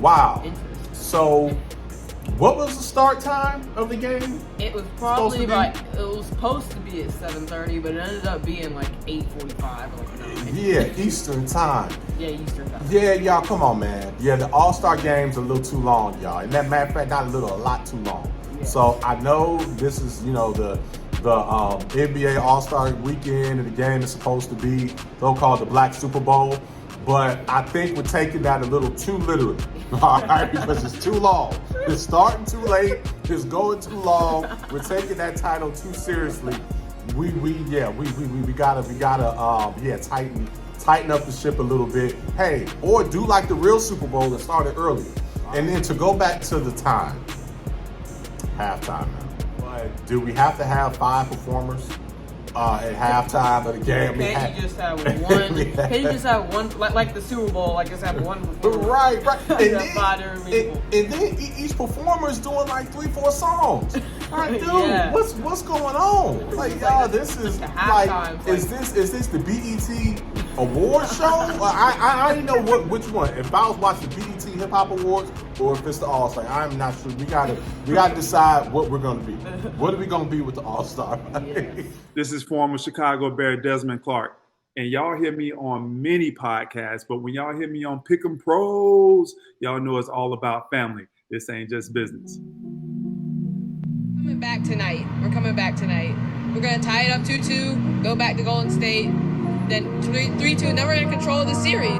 Wow. interest. So, what was the start time of the game? It was probably it was supposed to be at 7:30, but it ended up being like 8:45 or like 9. Yeah, Eastern time. Yeah, Eastern time. Yeah, y'all, come on, man. Yeah, the All-Star game's a little too long, y'all. And that matter of fact, not a little, a lot too long. Yeah. So I know this is, the NBA All-Star weekend, and the game is supposed to be so-called the Black Super Bowl. But I think we're taking that a little too literally, all right? Because it's too long. It's starting too late. It's going too long. We're taking that title too seriously. We gotta tighten up the ship a little bit. Hey, or do like the real Super Bowl that started earlier. And then to go back to the time, halftime now. But do we have to have 5 performers at halftime of the game? Can't you just have one? Can you just have one, like the Super Bowl, like just have one performer? Right. And then each performer is doing like 3-4 songs. Like, dude, Yeah. what's going on? Like, y'all, this is like, is this the BET award show? I don't know which one. If I was watching the BET Hip Hop Awards or if it's the All Star, I'm not sure. We gotta decide what we're gonna be. What are we gonna be with the All Star? Yes. This is former Chicago Bear Desmond Clark. And y'all hear me on many podcasts, but when y'all hear me on Pick'em Pros, y'all know it's all about family. This ain't just business. We're coming back tonight. We're going to tie it up 2-2, go back to Golden State, then 3-2, and then we're going to control the series.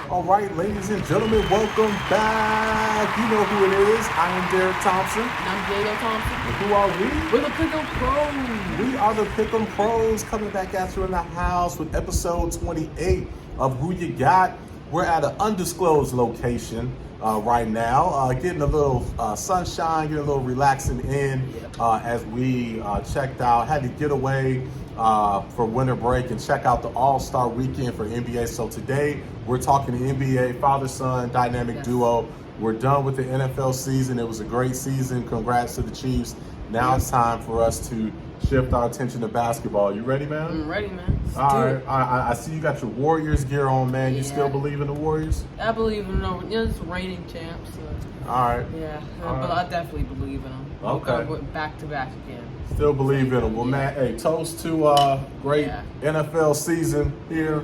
All right, ladies and gentlemen, welcome back. You know who it is. I am Derrick Thompson. And I'm Diego Thompson. And who are we? We're the Pick'em Pros. We are the Pick'em Pros coming back at you in the house with episode 28 of Who You Got. We're at an undisclosed location right now, getting a little sunshine, getting a little relaxing in as we checked out, had to get away for winter break and check out the All-Star weekend for NBA. So today we're talking the NBA father-son dynamic duo. We're done with the NFL season. It was a great season. Congrats to the Chiefs. Now it's time for us to shift our attention to basketball. You ready, man? I'm ready, man. All right. I see you got your Warriors gear on, man. You still believe in the Warriors? I believe in them. It's reigning champs. So. All right. Yeah, but I definitely believe in them. Okay. I went back to back again. Still believe in them. Well, man, hey, toast to great NFL season here.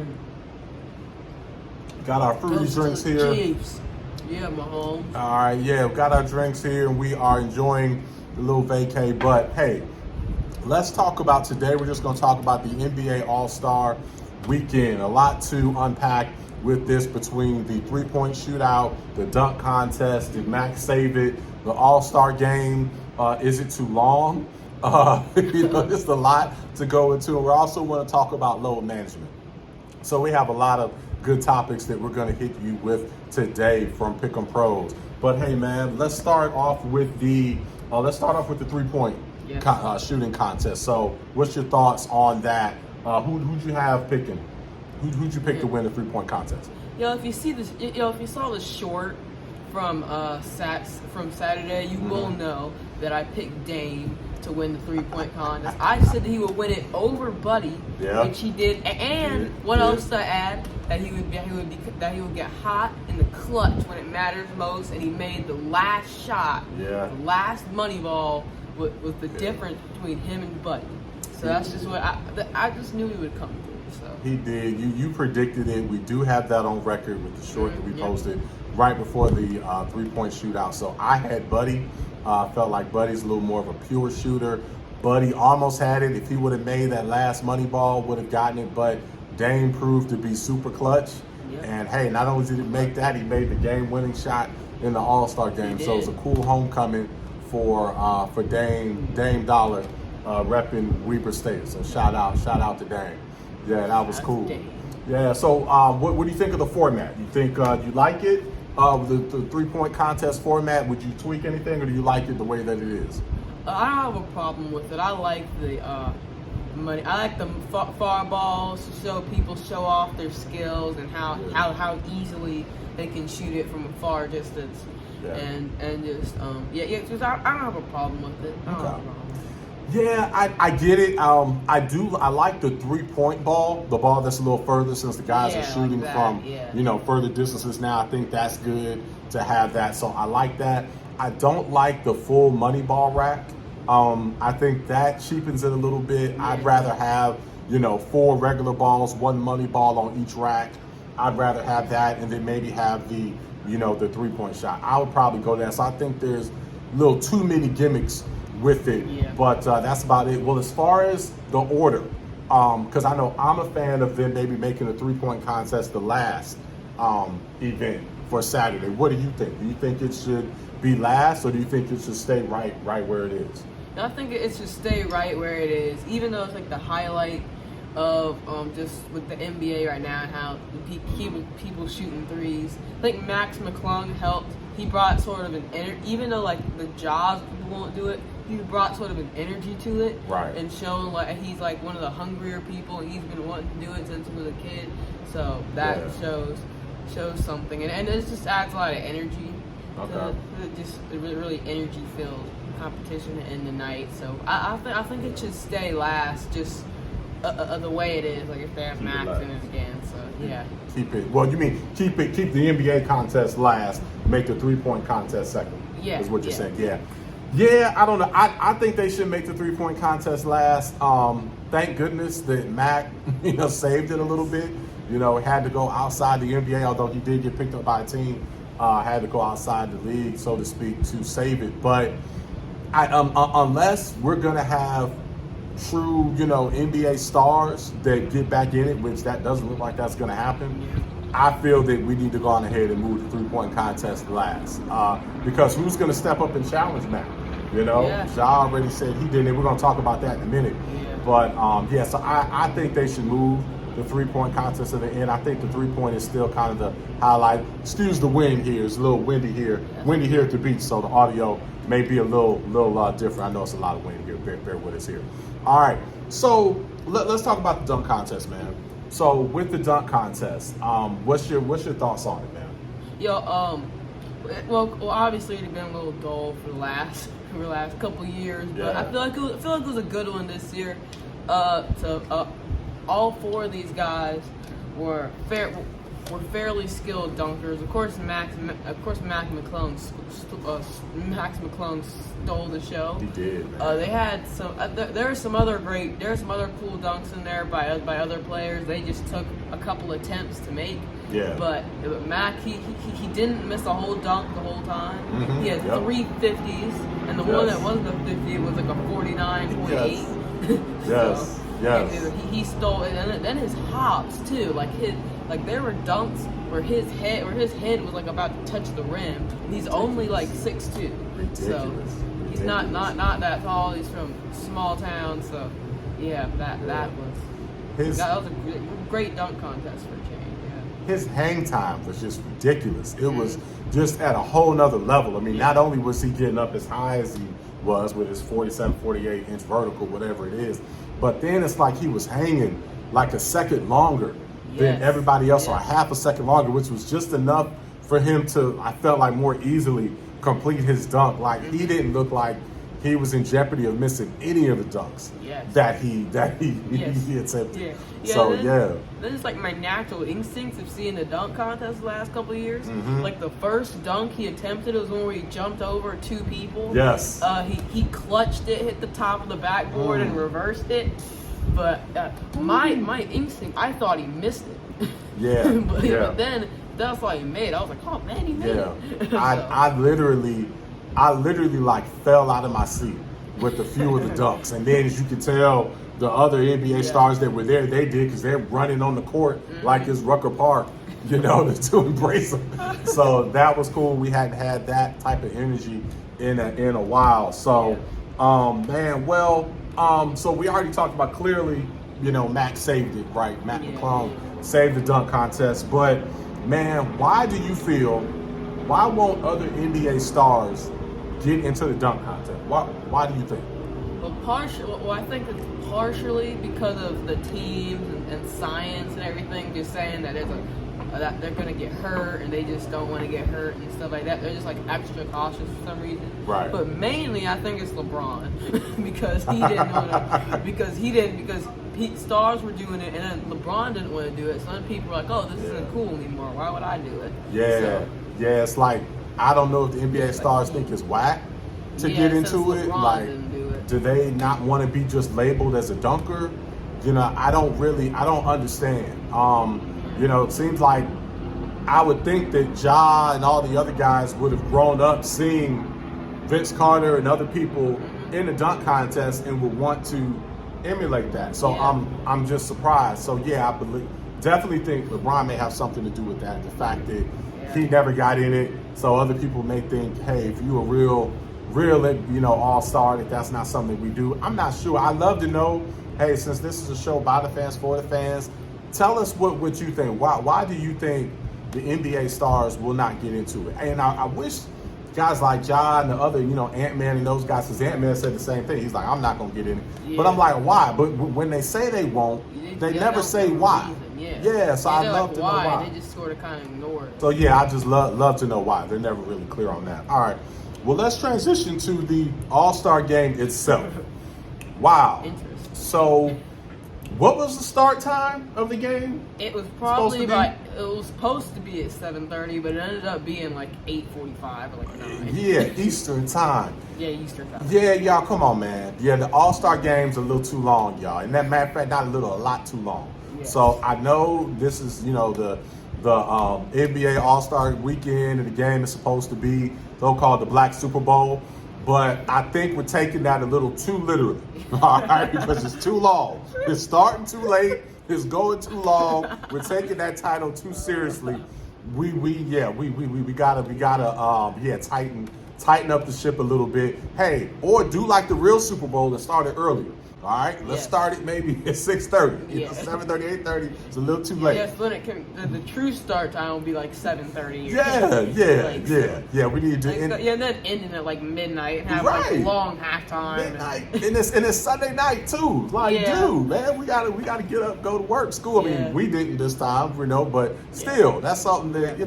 Got our fruity drinks here. Chiefs. Yeah, Mahomes. All right, yeah, we got our drinks here and we are enjoying the little vacay. But hey, let's talk about today. We're just going to talk about the NBA All-Star weekend. A lot to unpack with this between the three-point shootout, the dunk contest, did Mac save it, the All-Star game. Is it too long? Just a lot to go into. And we also want to talk about load management. So we have a lot of good topics that we're going to hit you with today from Pick'em Pros. But hey, man, let's start off with the three-point shooting contest. So, what's your thoughts on that? Who'd you have picking? Who'd you pick to win the three-point contest? If you see this, if you saw the short from Saturday, you will know that I picked Dame to win the three-point contest. I said that he would win it over Buddy, which he did. And what else to add? That he would get hot in the clutch when it matters most, and he made the last shot, the last money ball was the difference between him and Buddy. So that's just what I just knew he would come through. So he did. You predicted it. We do have that on record with the short that we posted right before the three-point shootout. So I had Buddy. Felt like Buddy's a little more of a pure shooter. Buddy almost had it. If he would have made that last money ball, would have gotten it. But Dame proved to be super clutch. And hey, not only did he make that, he made the game-winning shot in the All-Star game. So it was a cool homecoming for Dame Dollar repping Weber State. So shout out to Dane. Yeah, that was cool. Yeah. So what do you think of the format? You think you like it? The 3-point contest format. Would you tweak anything, or do you like it the way that it is? I don't have a problem with it. I like the money. I like the far balls to show people show off their skills and how easily they can shoot it from a far distance. Yeah. And just just I don't have a problem with it. I don't have a problem. Yeah, I get it. I like the 3-point ball, the ball that's a little further, since the guys are shooting like from further distances now. I think that's good to have that. So I like that. I don't like the full money ball rack. I think that cheapens it a little bit. Yeah. I'd rather have 4 regular balls, 1 money ball on each rack. I'd rather have that, and then maybe have the 3-point shot. I would probably go there. So I think there's a little too many gimmicks with it, but that's about it. Well, as far as the order, because I know I'm a fan of them maybe making the 3-point contest the last event for Saturday. What do you think? Do you think it should be last, or do you think it should stay right where it is? I think it should stay right where it is, even though it's like the highlight of just with the NBA right now and how people shooting threes. I think Mac McClung helped. He brought sort of an energy, even though like the jobs people won't do it. He brought sort of an energy to it, right? And shown like he's like one of the hungrier people, and he's been wanting to do it since he was a kid. So that shows something, and it just adds a lot of energy. Okay. Just a really energy filled competition to end the night. So I think it should stay last, just the way it is. Like if they have Max in it again, so yeah. Keep it. Well, you mean keep the NBA contest last, make the 3-point contest second. Yeah. Is what you're saying. Yeah. Yeah, I don't know. I think they should make the 3-point contest last. Thank goodness that Mac, saved it a little bit. Had to go outside the NBA, although he did get picked up by a team. Had to go outside the league, so to speak, to save it. But unless we're gonna have true, NBA stars that get back in it, which that doesn't look like that's gonna happen. I feel that we need to go on ahead and move the 3-point contest last. Because who's gonna step up and challenge Mac? Ja already said he did it. We're gonna talk about that in a minute. Yeah. But so I think they should move the 3-point contest at the end. I think the 3-point is still kind of the highlight. Excuse the wind here. It's a little windy here. Windy here at the beach, so the audio may be a little different. I know it's a lot of wind here. Bear with us here. All right. So let's talk about the dunk contest, man. So with the dunk contest, what's your thoughts on it, man? Well, obviously it's been a little dull for the last couple years, but I feel like it was a good one this year. All 4 of these guys were fairly skilled dunkers. Of course, Mac McClung stole the show. He did. Man. They had some. There are some other cool dunks in there by other players. They just took a couple attempts to make. Yeah. But Mac, he didn't miss a whole dunk the whole time. Mm-hmm. He had 3 50s, and the one that wasn't a 50 was like a 49.8. Yes. Yes. He stole it, and then his hops too. There were dunks where his head was like about to touch the rim. He's only like 6'2". Ridiculous. So he's not that tall. He's from small town. So yeah, that was a great dunk contest for a change. Yeah. His hang time was just ridiculous. It was just at a whole nother level. I mean, not only was he getting up as high as he was with his 47, 48 inch vertical, whatever it is, but then it's like he was hanging like a second longer than everybody else, or a half a second longer, which was just enough for him to, I felt like, more easily complete his dunk. Like he didn't look like he was in jeopardy of missing any of the dunks that he attempted. Then it's like my natural instincts of seeing the dunk contest the last couple of years. Mm-hmm. Like the first dunk he attempted was one where he jumped over 2 people. Yes. He clutched it, hit the top of the backboard, and reversed it. But my instinct, I thought he missed it. Yeah. But then that's why he made it. I was like, oh man, he made it. I literally like fell out of my seat with a few of the dunks, and then as you can tell, the other NBA stars that were there, they did, because they're running on the court like it's Rucker Park, to embrace them. So that was cool. We hadn't had that type of energy in a while. So, man, well, So we already talked about clearly, Mac saved it, right? Mac McClung saved the dunk contest. But man, why won't other NBA stars get into the dunk contest? Why do you think? Well, I think it's partially because of the teams and science and everything, just saying that that they're gonna get hurt and they just don't want to get hurt and stuff like that. They're just like extra cautious for some reason. Right. But mainly, I think it's LeBron because he didn't want to. Because stars were doing it and then LeBron didn't want to do it. So then people were like, "Oh, this isn't cool anymore. Why would I do it?" Yeah, It's like I don't know if the NBA stars think it's whack to get into it. LeBron Like, didn't do it. do they not want to be just labeled as a dunker? I don't understand. It seems like I would think that Ja and all the other guys would have grown up seeing Vince Carter and other people in the dunk contest and would want to emulate that. So I'm just surprised. So I definitely think LeBron may have something to do with that. The fact that he never got in it. So other people may think, hey, if you're a real all-star, that's not something we do. I'm not sure. I'd love to know, hey, since this is a show by the fans, for the fans, tell us what you think. Why do you think the NBA stars will not get into it? And I wish guys like Ja and the other, Ant-Man and those guys, because Ant-Man said the same thing. He's like, I'm not going to get in it. Yeah. But I'm like, why? But when they say they won't, they never say why. So I'd love to know why. They just sort of kind of ignore it. So I just love to know why. They're never really clear on that. All right. Well, let's transition to the All-Star game itself. Wow. Interesting. So, what was the start time of the game? It was probably it was supposed to be at 7:30, but it ended up being like 8:45 or like 9. Yeah, Eastern time. Yeah, Eastern time. Yeah, y'all, come on, man. Yeah, the All-Star game's a little too long, y'all. And that matter of fact, not a little, a lot too long. Yes. So I know this is, the NBA All-Star weekend, and the game is supposed to be so-called the Black Super Bowl, but I think we're taking that a little too literally, all right, because it's too long. It's starting too late. It's going too long. We're taking that title too seriously. We gotta tighten up the ship a little bit. Hey, or do like the real Super Bowl and start it earlier. All right, let's start it maybe at 6:30. 7:30, 8:30. It's a little too late. Yes, but the true start time will be like 7:30. Yeah. We need to end. And then ending at like midnight and have like long halftime. Midnight, and it's Sunday night too. Like, dude, man, we gotta get up, go to work, school. I mean, we didn't this time, but still, that's something that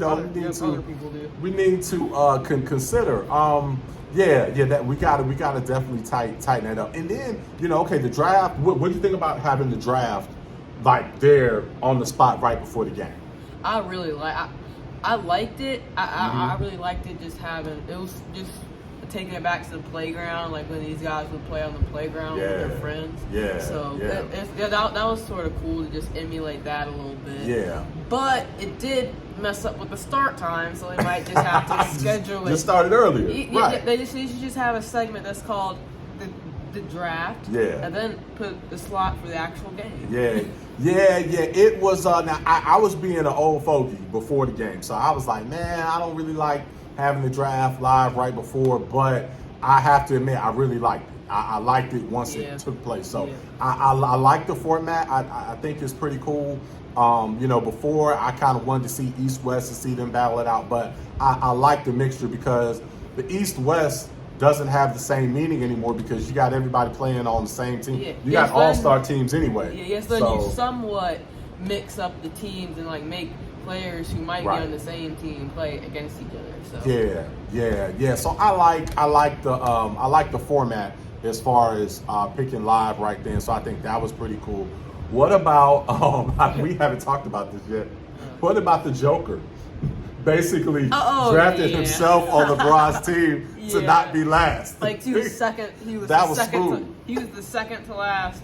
we need to consider. That we gotta definitely tighten that up. And then, the draft. What do you think about having the draft like there on the spot right before the game? I really I liked it. I really liked it. Just having it was just taking it back to the playground, like when these guys would play on the playground with their friends. So that was sort of cool to just emulate that a little bit. Yeah. But it did mess up with the start time, so they might just have to schedule it. Just started earlier. Right. They should just have a segment that's called the draft. Yeah. And then put the slot for the actual game. Yeah. It was. Now I was being an old fogey before the game, so I was like, man, I don't really like having the draft live right before, but I have to admit, I really liked it. I liked it once it took place. So I like the format. I think it's pretty cool. Before I kind of wanted to see East-West and see them battle it out, but I like the mixture because the East-West doesn't have the same meaning anymore because you got everybody playing on the same team. You got all-star teams anyway. So you somewhat mix up the teams and like make players who might be on the same team play against each other. So So I like the format as far as picking live right then. So I think that was pretty cool. What about we haven't talked about this yet. What about the Joker? Basically drafted himself on LeBron's team to not be last. Like he was second. He was the second to last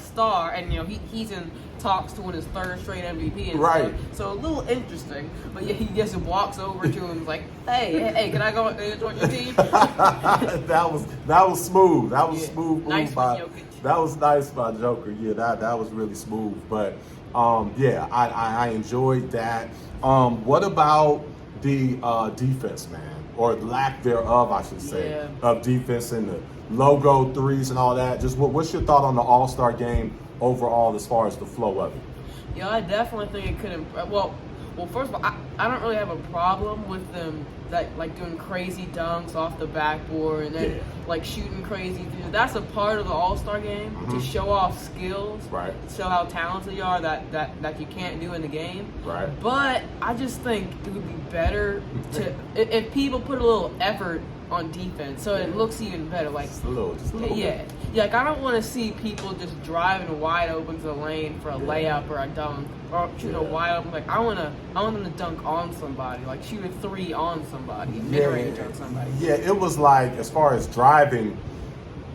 star, and he's in talks to win his third straight MVP. And stuff. So a little interesting, but he just walks over to him and is like, "Hey, can I go join your team?" that was smooth. That was smooth. Nice by Jokic. That was nice by Joker. Yeah, that was really smooth. But I enjoyed that. What about the defense, man, or lack thereof, I should say, of defense and logo threes and all that. Just what's your thought on the All-Star game overall as far as the flow of it? Yeah, I definitely think it could. Well, first of all, I don't really have a problem with them like doing crazy dunks off the backboard and then like shooting crazy threes. That's a part of the All-Star game to show off skills, right? Show how talented you are that you can't do in the game, right? But I just think it would be better if people put a little effort on defense, so it looks even better. Like just a little bit. Like I don't want to see people just driving wide open to the lane for a layup or a dunk, or shoot a wide open. Like I want them to dunk on somebody, like shoot a three on somebody, mid-range on somebody. Yeah, it was like as far as driving,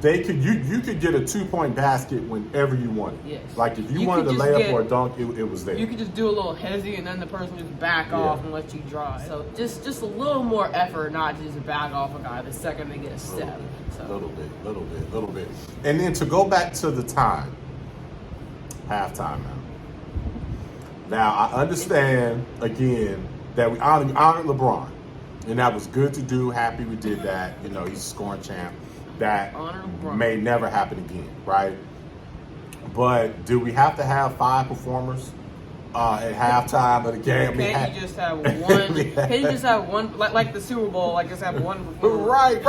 they could you could get a 2-point basket whenever you wanted. Yes. Like if you wanted a layup or a dunk, it was there. You could just do a little hezzy and then the person just back off and let you drive. So just a little more effort, not just back off a guy the second they get a step. A little bit. And then to go back to the time, halftime now. Now I understand again that we honored LeBron, and that was good to do. Happy we did that. You know, he's a scoring champ. That may never happen again, right? But do we have to have 5 performers at halftime of the game? Can't you just have one? Can't you just have one, like the Super Bowl? Like just have one performer. Right.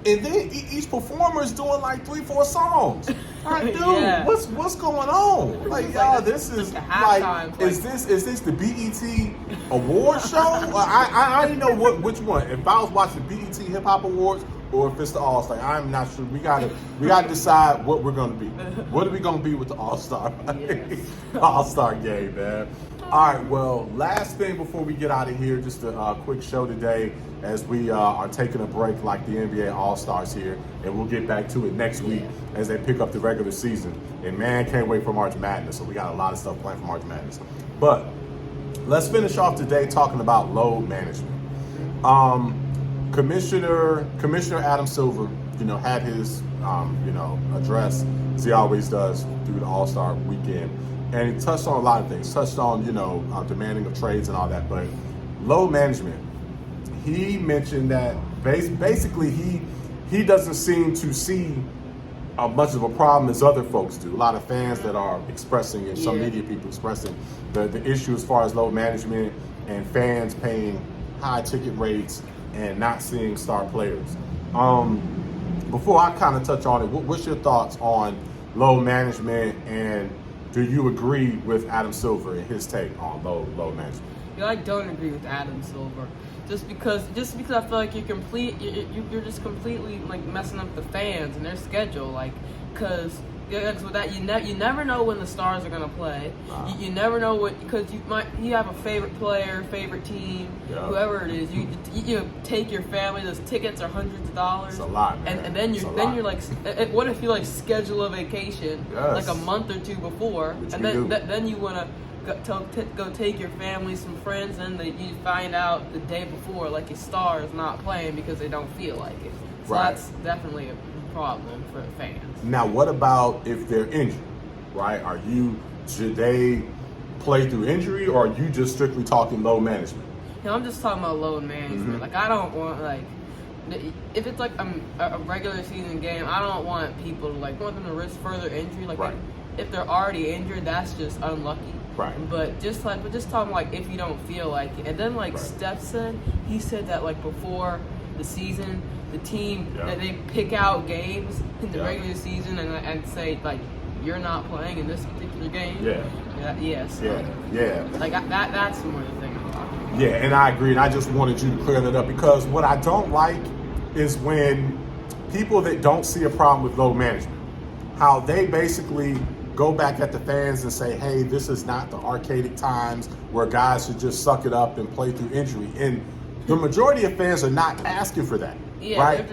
And then each performer is doing like 3-4 songs. Like, dude, what's going on? Like, y'all, this is like, is this the BET award show? I didn't know which one. If I was watching BET Hip Hop Awards or if it's the All-Star, I'm not sure. We gotta decide what we're gonna be. What are we gonna be with the All-Star? All-Star game, man. All right, well, last thing before we get out of here, just a quick show today as we are taking a break like the NBA All-Stars here, and we'll get back to it next week as they pick up the regular season. And man, can't wait for March Madness, so we got a lot of stuff planned for March Madness. But let's finish off today talking about load management. Commissioner Adam Silver, had his, address, as he always does through the All-Star weekend. And he touched on a lot of things, touched on, demanding of trades and all that. But load management, he mentioned that basically he doesn't seem to see much of a problem as other folks do. A lot of fans that are expressing, and some media people expressing the issue as far as load management and fans paying high ticket rates and not seeing star players. Before I kind of touch on it, what's your thoughts on load management, and do you agree with Adam Silver and his take on load management? I don't agree with Adam Silver, just because I feel like you're just completely like messing up the fans and their schedule, like because with that you never know when the stars are gonna play. You never know what, because you have a favorite player, favorite team, whoever it is. You take your family. Those tickets are hundreds of dollars. It's a lot, man. And then you're like, what if you like schedule a vacation like a month or two before, and then you wanna go take your family, some friends, and you find out the day before like your star is not playing because they don't feel like it. So that's definitely a problem for fans. Now, what about if they're injured, right? Should they play through injury, or are you just strictly talking load management? I'm just talking about load management. Like, I don't want, like, if it's like a regular season game, I don't want people to want them to risk further injury. Like, if they're already injured, that's just unlucky. Right. But just talking like if you don't feel like it. And then Steph said, he said that before the season, the team that they pick out games in the regular season and say you're not playing in this particular game. Yes. Like that's more the thing I'm talking about. Yeah, and I agree, and I just wanted you to clear that up, because what I don't like is when people that don't see a problem with load management, how they basically go back at the fans and say, hey, this is not the archaic times where guys should just suck it up and play through injury. And the majority of fans are not asking for that. Yeah, right?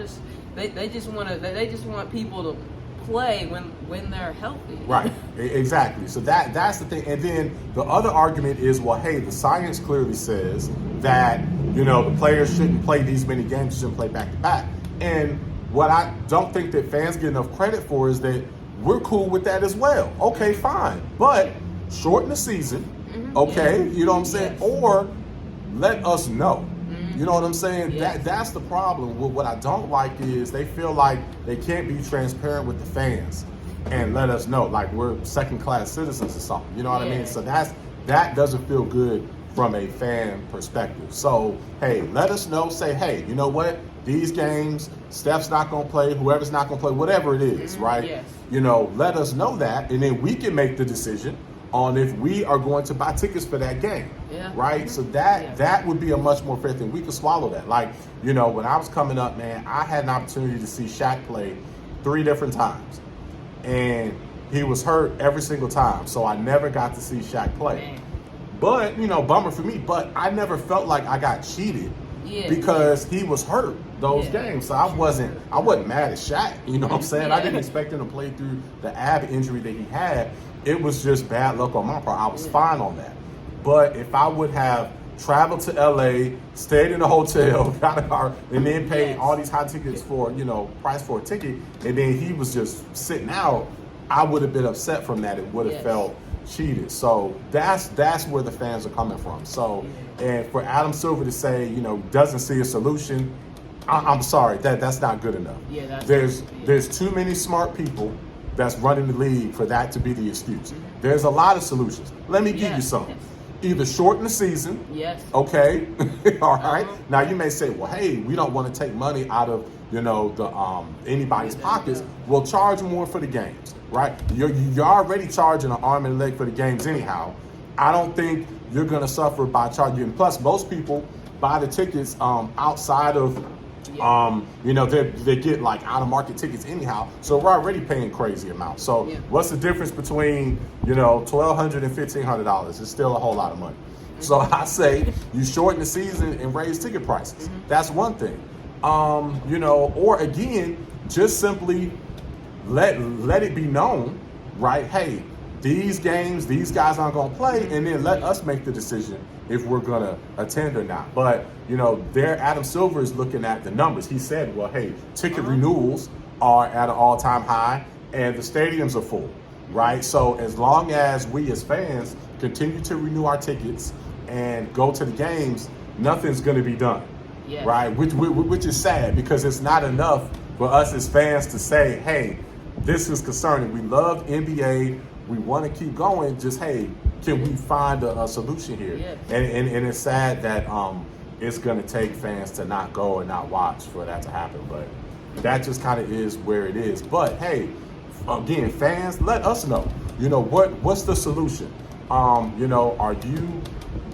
they just want people to play when they're healthy. Right, exactly. So that's the thing. And then the other argument is, well, hey, the science clearly says that, the players shouldn't play these many games, shouldn't play back to back. And what I don't think that fans get enough credit for is that we're cool with that as well. Okay, fine. But shorten the season, okay? You know what I'm saying? Or let us know. You know what I'm saying? Yes. That's the problem. What I don't like is they feel like they can't be transparent with the fans and let us know like we're second-class citizens or something. You know what I mean? So that doesn't feel good from a fan perspective. So, hey, let us know. Say, hey, you know what? These games, Steph's not going to play, whoever's not going to play, whatever it is, right? Yes. You know, let us know that, and then we can make the decision on if we are going to buy tickets for that game, right? So that would be a much more fair thing. We could swallow that. Like, you know, when I was coming up, man, I had an opportunity to see Shaq play 3 different times, and he was hurt every single time, so I never got to see Shaq play. Man. But, you know, bummer for me, but I never felt like I got cheated because he was hurt those games. So I wasn't mad at Shaq, you know what I'm saying? I didn't expect him to play through the ab injury that he had. It was just bad luck on my part. I was fine on that. But if I would have traveled to LA, stayed in a hotel, got a car, and then paid all these high tickets for, you know, price for a ticket, and then he was just sitting out, I would have been upset from that. It would have felt cheated. So that's where the fans are coming from. So, and for Adam Silver to say, you know, doesn't see a solution, I'm sorry, that's not good enough. There's too many smart people that's running the league for that to be the excuse. There's a lot of solutions. Let me give you some. Either shorten the season. Okay. All right. Now you may say, well, hey, we don't want to take money out of, you know, the anybody's pockets. We'll charge more for the games, right? You're already charging an arm and a leg for the games anyhow. I don't think you're gonna suffer by charging. Plus, most people buy the tickets outside of you know, they get like out of market tickets anyhow, so we're already paying crazy amounts. So what's the difference between, you know, $1,200 and $1,500? It's still a whole lot of money. So I say you shorten the season and raise ticket prices. That's one thing. You know, or again, just simply let it be known, right? Hey, these games, these guys aren't going to play, and then let us make the decision if we're going to attend or not. But, you know, Adam Silver is looking at the numbers. He said, well, hey, ticket renewals are at an all-time high, and the stadiums are full, right? So as long as we as fans continue to renew our tickets and go to the games, nothing's going to be done, right? Which is sad, because it's not enough for us as fans to say, hey, this is concerning. We love NBA. We want to keep going. Just, hey, can we find a solution here? And it's sad that it's going to take fans to not go and not watch for that to happen. But that just kind of is where it is. But hey, again, fans, let us know. You know, what's the solution? You know, are you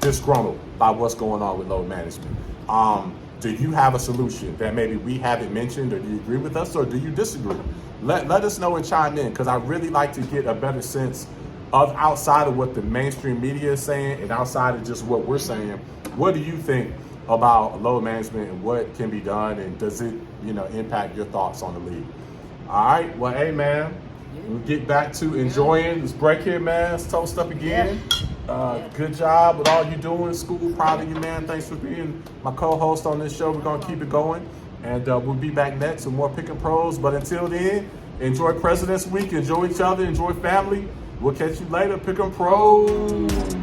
disgruntled by what's going on with load management? Do you have a solution that maybe we haven't mentioned, or do you agree with us, or do you disagree? Let us know and chime in, because I really like to get a better sense of, outside of what the mainstream media is saying and outside of just what we're saying, what do you think about load management and what can be done, and does it, you know, impact your thoughts on the league? All right, well, hey, man, we'll get back to enjoying this break here, man. Let's toast up again. Good job with all you doing in school. Proud of you, man. Thanks for being my co-host on this show. We're going to keep it going. And we'll be back next with more Pick and Pros. But until then, enjoy President's Week. Enjoy each other. Enjoy family. We'll catch you later. Pick and Pros.